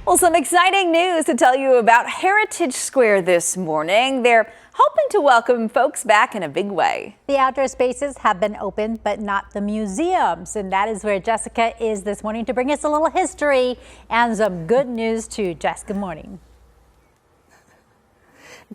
Well, some exciting news to tell you about Heritage Square this morning. They're hoping to welcome folks back in a big way. The outdoor spaces have been open, but not the museums. And that is where Jessica is this morning to bring us a little history and some good news too. Jess, good morning.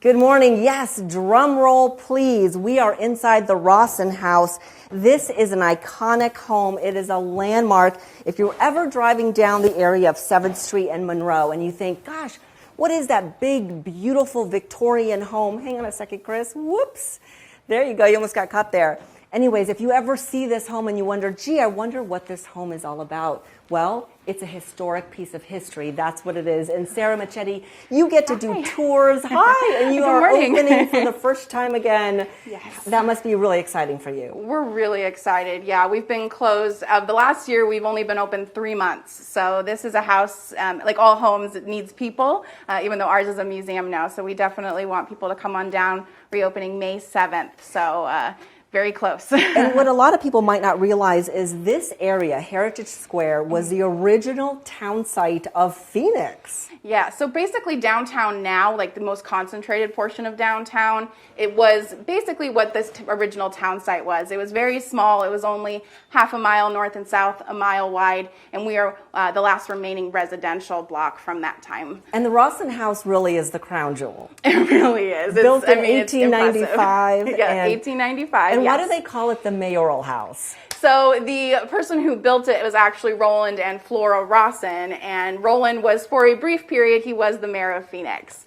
Good morning. Yes, drum roll, please. We are inside the Rosson House. This is an iconic home. It is a landmark. If you're ever driving down the area of 7th Street and Monroe and you think, gosh, what is that big, beautiful Victorian home? Hang on a second, Chris. Whoops. There you go. You almost got caught there. Anyways, if you ever see this home and you wonder, gee, I wonder what this home is all about. Well, it's a historic piece of history. That's what it is. And Sarah Machete, you get to do tours. Hi, and you are opening for the first time again. Yes. That must be really exciting for you. We're really excited. Yeah, we've been closed. The last year, we've only been open 3 months. So this is a house, like all homes, it needs people, even though ours is a museum now. So we definitely want people to come on down, reopening May 7th. So very close. And what a lot of people might not realize is this area, Heritage Square, was the original town site of Phoenix. Yeah, so basically downtown now, like the most concentrated portion of downtown, it was basically what this original town site was. It was very small. It was only half a mile north and south, a mile wide, and we are the last remaining residential block from that time. And the Rosson House really is the crown jewel. It really is. Built in 1895. Yeah, 1895. And why do they call it the mayoral house? So the person who built it was actually Roland and Flora Rosson, and Roland was, for a brief period, he was the mayor of Phoenix.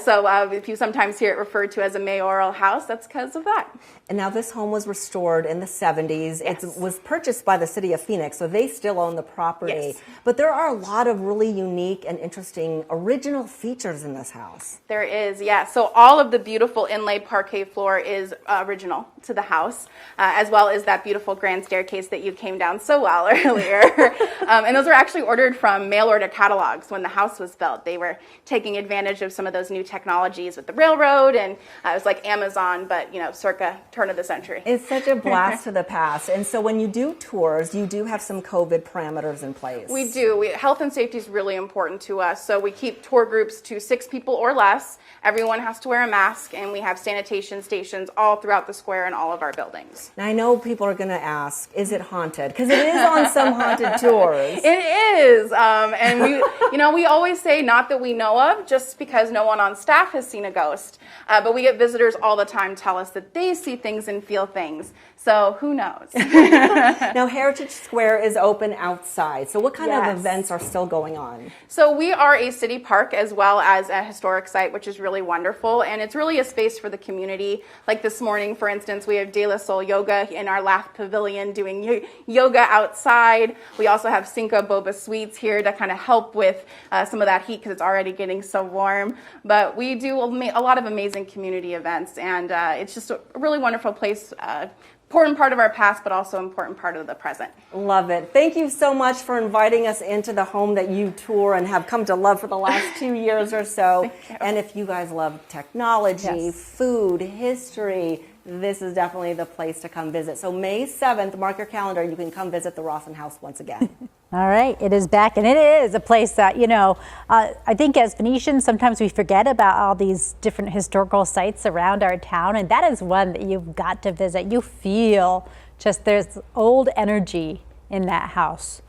So if you sometimes hear it referred to as a mayoral house, that's because of that. And now this home was restored in the 70s. Yes. It was purchased by the city of Phoenix, so they still own the property. Yes. But there are a lot of really unique and interesting original features in this house. There is, yeah. So all of the beautiful inlaid parquet floor is original to the house, as well as that beautiful grand staircase that you came down so well earlier. And those were actually ordered from mail order catalogs when the house was built. They were taking advantage of some of those new technologies with the railroad, and it was like Amazon, but circa turn of the century. It's such a blast to the past. And so when you do tours, you do have some COVID parameters in place. We do. Health and safety is really important to us, so we keep tour groups to 6 people or less. Everyone has to wear a mask, and we have sanitation stations all throughout the square and all of our buildings. Now I know people are going to ask, is it haunted? Because it is on some haunted tours. It is, and we always say not that we know of, just because no one on staff has seen a ghost. But we get visitors all the time tell us that they see things and feel things. So who knows? Now Heritage Square is open outside. So what kind of events are still going on? So we are a city park as well as a historic site, which is really wonderful. And it's really a space for the community. Like this morning, for instance, we have De La Soul Yoga in our Laugh Pavilion doing yoga outside. We also have Cinco Boba Sweets here to kind of help with some of that heat because it's already getting so warm. But we do a lot of amazing community events, and it's just a really wonderful place. Important part of our past, but also important part of the present. Love it. Thank you so much for inviting us into the home that you tour and have come to love for the last 2 years or so. And if you guys love technology, food, history, this is definitely the place to come visit. So May 7th, mark your calendar. You can come visit the Rosson House once again. All right, it is back, and it is a place that, I think as Phoenicians, sometimes we forget about all these different historical sites around our town, and that is one that you've got to visit. You feel just there's old energy in that house.